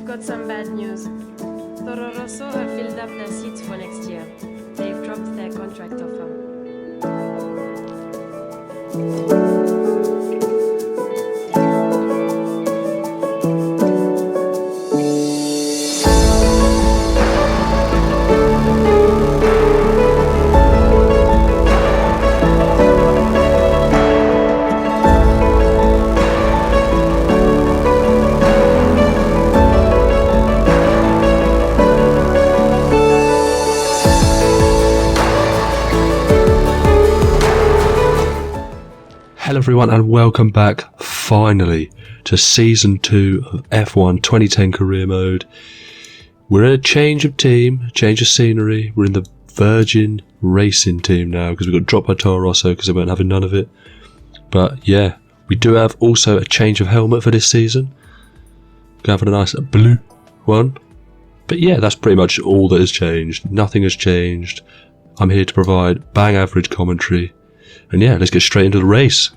got some bad news. Toro Rosso have filled up their seats for next year. They've dropped their contract offer. Hello everyone and welcome back finally to Season 2 of F1 2010 Career Mode. We're in a change of team, change of scenery. We're in the Virgin Racing team now because we got dropped by Toro Rosso because they weren't having none of it. But yeah, we do have also a change of helmet for this season. Going for a nice blue one. But yeah, that's pretty much all that has changed. Nothing has changed. I'm here to provide bang average commentary. And yeah, let's get straight into the race.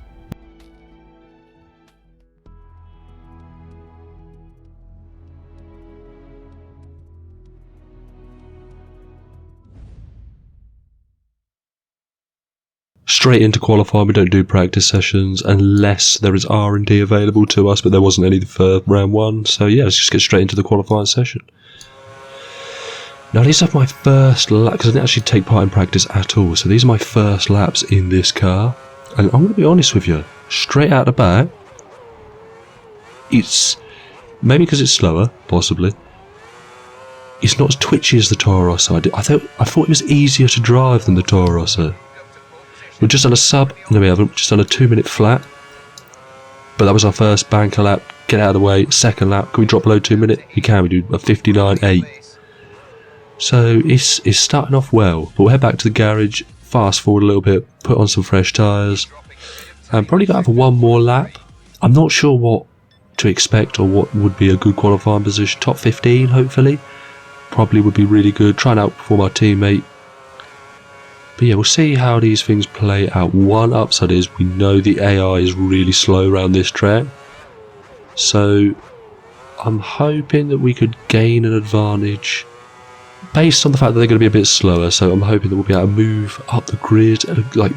Straight into qualifying. We don't do practice sessions unless there is R&D available to us, but there wasn't any for round one. So yeah, let's just get straight into the qualifying session. Now these are my first lap, because I didn't actually take part in practice at all, so these are my first laps in this car, and I'm going to be honest with you, straight out the back, it's, maybe because it's slower, possibly, it's not as twitchy as the Toro Rosso. I thought it was easier to drive than the Toro Rosso. We've just done a sub, no we haven't, just done a 2-minute flat, but that was our first banker lap, get out of the way. Second lap, can we drop below 2 minutes? We can, we do a 59.8. So it's starting off well, but we'll head back to the garage, fast forward a little bit, put on some fresh tyres, and probably got to have one more lap. I'm not sure what to expect or what would be a good qualifying position. Top 15, hopefully. Probably would be really good. Try and outperform our teammate. But yeah, we'll see how these things play out. One upside is we know the AI is really slow around this track. So I'm hoping that we could gain an advantage based on the fact that they're going to be a bit slower, so I'm hoping that we'll be able to move up the grid and like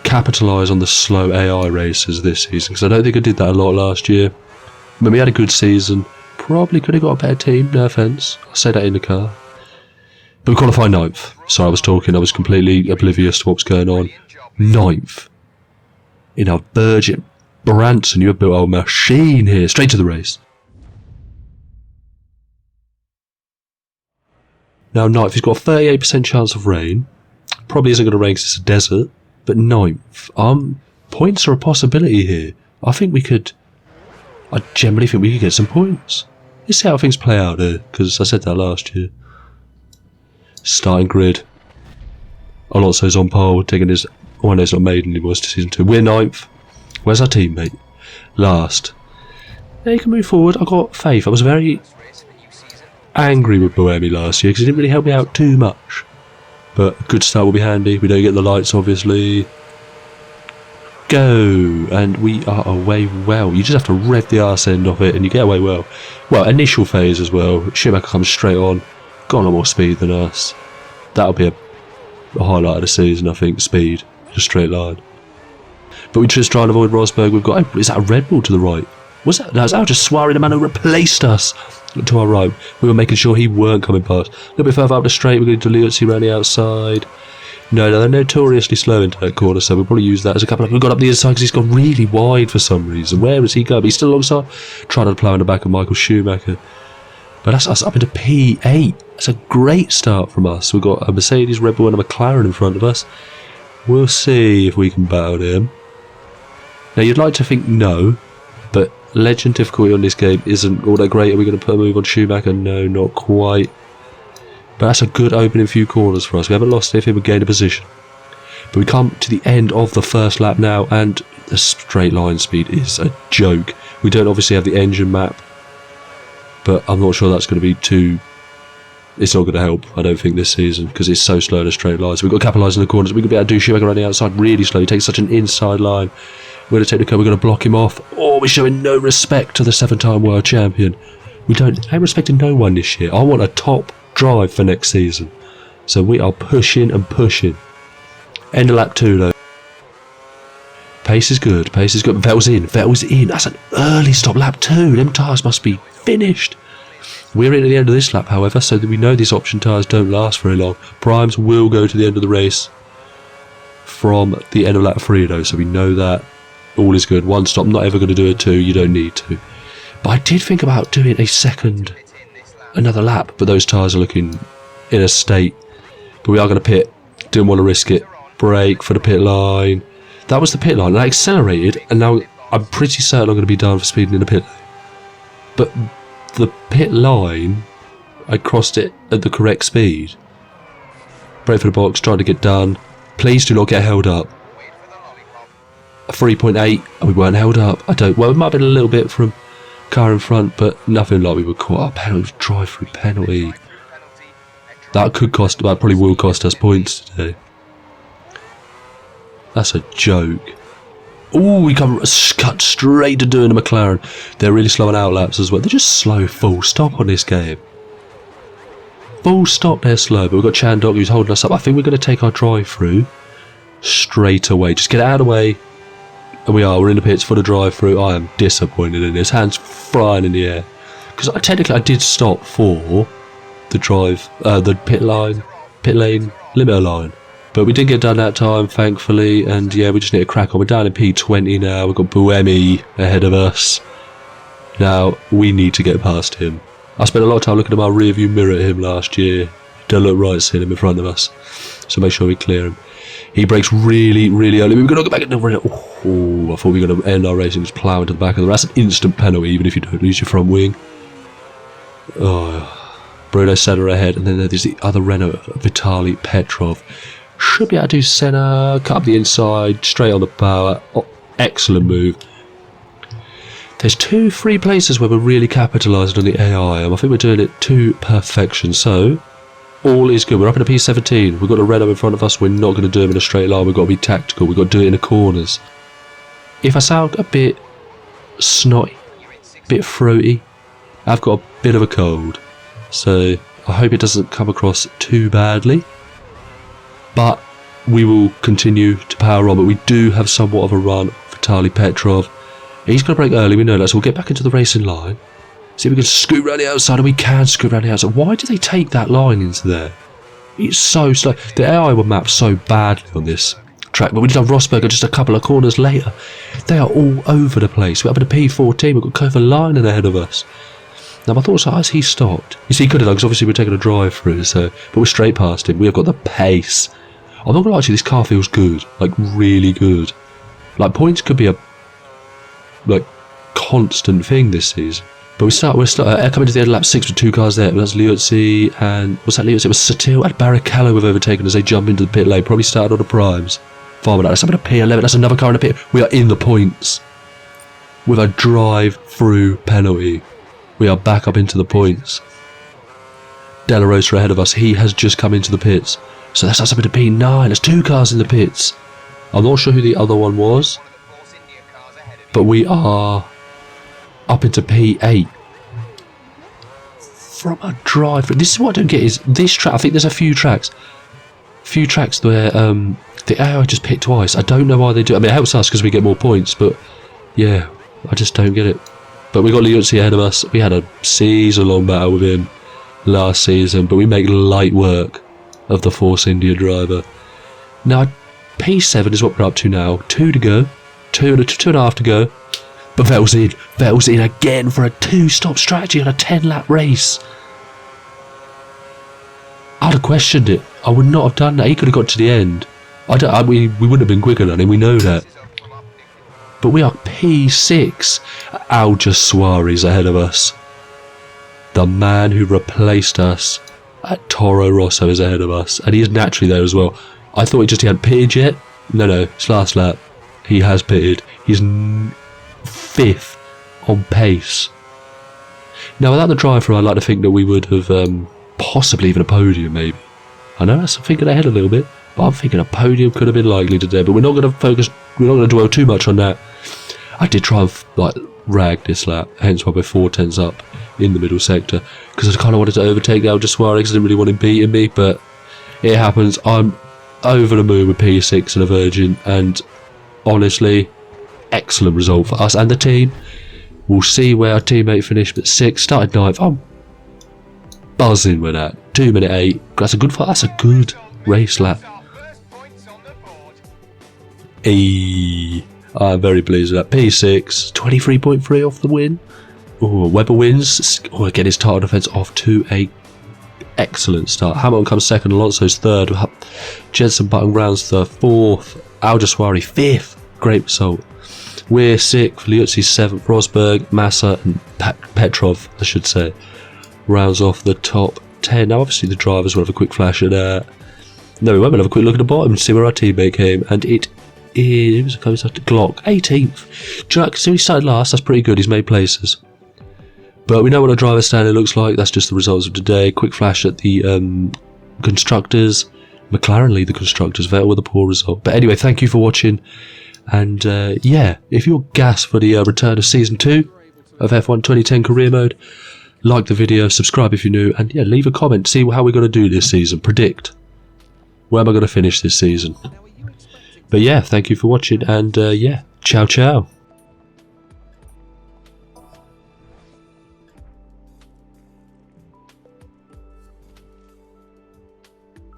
capitalise on the slow AI races this season, because I don't think I did that a lot last year. I mean, we had a good season, probably could have got a better team, no offence, I'll say that in the car. But we qualified 9th, sorry I was completely oblivious to what was going on. 9th in our Virgin Branson, you have built a machine here, straight to the race. Now 9th, he's got a 38% chance of rain. Probably isn't going to rain because it's a desert. But 9th, points are a possibility here. I generally think we could get some points. Let's see how things play out here, because I said that last year. Starting grid. Alonso's on pole, taking his... Oh, no, it's not maiden anymore, it's season 2. We're 9th. Where's our teammate? Last. Yeah, you can move forward. I've got faith. I was very angry with Boemi last year because he didn't really help me out too much, but a good start will be handy. We don't get the lights obviously. Go, and we are away well. You just have to rev the arse end off it and you get away well. Well, initial phase as well. Schumacher comes straight on, got a lot more speed than us. That'll be a highlight of the season, I think. Speed in a straight line. But we just try and avoid Rosberg. We've got, is that a Red Bull to the right? Was that? No, that was just Suarez, the man who replaced us. To our right, we were making sure he weren't coming past. A little bit further up the straight, we're going to delete around the outside. No, they're notoriously slow into that corner, so we'll probably use that as a couple of... We've got up the inside because he's gone really wide for some reason. Where has he going? He's still alongside, trying to plough in the back of Michael Schumacher. But that's us up into P8. That's a great start from us. We've got a Mercedes, Red Bull and a McLaren in front of us. We'll see if we can battle him. Now, you'd like to think no, but Legend difficulty on this game isn't all that great. Are we going to put a move on Schumacher? No, not quite. But that's a good opening few corners for us. We haven't lost anything, we gained a position. But we come to the end of the first lap now, and the straight line speed is a joke. We don't obviously have the engine map, but I'm not sure that's going to be too... It's not going to help, I don't think, this season, because it's so slow in a straight line. So we've got to capitalise in the corners. We're going to be able to do Schumacher on the outside really slow. He takes such an inside line. We're going to take the curve, we're going to block him off. Oh, we're showing no respect to the 7-time world champion. We ain't respecting no one this year. I want a top drive for next season. So we are pushing and pushing. End of lap 2 though. Pace is good. Vettel's in. That's an early stop. Lap 2. Them tyres must be finished. We're in at the end of this lap, however, so that we know these option tyres don't last very long. Primes will go to the end of the race from the end of lap 3 though, so we know that all is good. 1 stop, not ever going to do a 2, you don't need to. But I did think about doing another lap, but those tyres are looking in a state. But we are going to pit. Didn't want to risk it. Brake for the pit line. That was the pit line. I accelerated, and now I'm pretty certain I'm going to be done for speeding in the pit lane. But the pit line, I crossed it at the correct speed. Brake for the box, trying to get done. Please do not get held up. A 3.8, and we weren't held up. Well, it might have been a little bit from car in front, but nothing like we were caught up. Penalty, drive-through penalty. That probably will cost us points today. That's a joke. Oh, we cut straight to doing a McLaren. They're really slowing out laps as well. They're just slow full stop on this game. Full stop, they're slow. But we've got Chandok who's holding us up. I think we're going to take our drive-through straight away. Just get it out of the way. And we're in the pits for the drive-through. I am disappointed in this. Hands flying in the air. Because technically I did stop for the pit lane limiter line. But we did get done that time, thankfully, and yeah, we just need to crack on. We're down in P20 now, we've got Buemi ahead of us. Now, we need to get past him. I spent a lot of time looking at my rear view mirror at him last year. Don't look right seeing him in front of us, so make sure we clear him. He brakes really, really early. We're going to go back in the rail. Oh, I thought we were going to end our racing just plough into the back of the race. That's an instant penalty, even if you don't lose your front wing. Oh, Bruno Senna ahead, and then there's the other Renault, Vitaly Petrov. Should be able to do Senna, cut up the inside, straight on the power. Oh, excellent move. There's 3 places where we're really capitalising on the AI, and I think we're doing it to perfection. So, all is good. We're up in a P17. We've got a Renault in front of us. We're not going to do them in a straight line. We've got to be tactical. We've got to do it in the corners. If I sound a bit snotty, a bit throaty, I've got a bit of a cold. So, I hope it doesn't come across too badly. But we will continue to power on. But we do have somewhat of a run. Vitaly Petrov. He's going to brake early, we know that. So we'll get back into the racing line. See if we can scoot around the outside. And we can scoot around the outside. Why do they take that line into there? It's so slow. The AI were mapped so badly on this track. But we did have Rosberger just a couple of corners later. They are all over the place. We're up in a P14. We've got Kovalainen ahead of us. Now my thoughts are, has he stopped? You see, he could have done, because obviously we're taking a drive through. But we're straight past him. We have got the pace. I'm not going to lie to you, this car feels good. Like, really good. Like, points could be a constant thing this season. But we're coming to the end of lap 6 with 2 cars there. That's Liuzzi and... What's that Liuzzi? It was Satil and Barrichello have overtaken as they jump into the pit lane. Probably started on the primes. Farmer, that's up in a P11. That's another car in the pit. We are in the points. With a drive-through penalty. We are back up into the points. De La Rosa ahead of us. He has just come into the pits. So that's us up into P9. There's 2 cars in the pits. I'm not sure who the other one was. But we are up into P8. From a drive. This is what I don't get is this track. I think there's a few tracks. Where the AI just pit twice. I don't know why they do. I mean, it helps us because we get more points. But yeah, I just don't get it. But we got Liuzzi ahead of us. We had a season-long battle with him last season. But we make light work of the Force India driver. Now, P7 is what we're up to now. 2 to go. 2.5 to go. But Vettel's in again for a 2-stop strategy on a 10-lap race. I'd have questioned it. I would not have done that. He could have got to the end. We wouldn't have been quicker than him. We know that. But we are P6. Alja Suarez ahead of us. The man who replaced us at Toro Rosso is ahead of us. And he is naturally there as well. I thought he hadn't pitted yet. No, it's last lap. He has pitted. He's 5th on pace. Now, without the drive-through, I'd like to think that we would have possibly even a podium, maybe. I know that's thinking ahead a little bit, but I'm thinking a podium could have been likely today. But we're not going to focus. We're not going to dwell too much on that. I did try and rag this lap, hence why we're 4 tenths up. in the middle sector because I kind of wanted to overtake Al Jaswari because I didn't really want him beating me, but it happens. I'm over the moon with P6 and a Virgin, and honestly, excellent result for us and the team. We'll see where our teammate finished, but 6th, started 9th. I'm buzzing with that. 2 minute 8. That's a good fight. That's a good race lap. I'm very pleased with that. P6, 23.3 off the win. Oh, Webber wins. Oh, again, his title defence off to a excellent start. Hamilton comes second, Alonso's third. Jensen Button rounds the 4th. Al Jaswari 5th. Great result. We're 6th. Liuzzi 7th. Rosberg, Massa, and Petrov, I should say, rounds off the top 10. Now, obviously, the drivers will have a quick flash at no, we won't. We'll have a quick look at the bottom and see where our teammate came, and it is Glock 18th. Jack, so he started last. That's pretty good. He's made places. But we know what our driver standing looks like. That's just the results of today. Quick flash at the constructors. McLaren lead the constructors. Vettel with a poor result. But anyway, thank you for watching. And yeah, if you're gassed for the return of Season 2 of F1 2010 Career Mode, like the video, subscribe if you're new, and yeah, leave a comment. See how we're going to do this season. Predict. Where am I going to finish this season? But yeah, thank you for watching, and yeah, ciao ciao.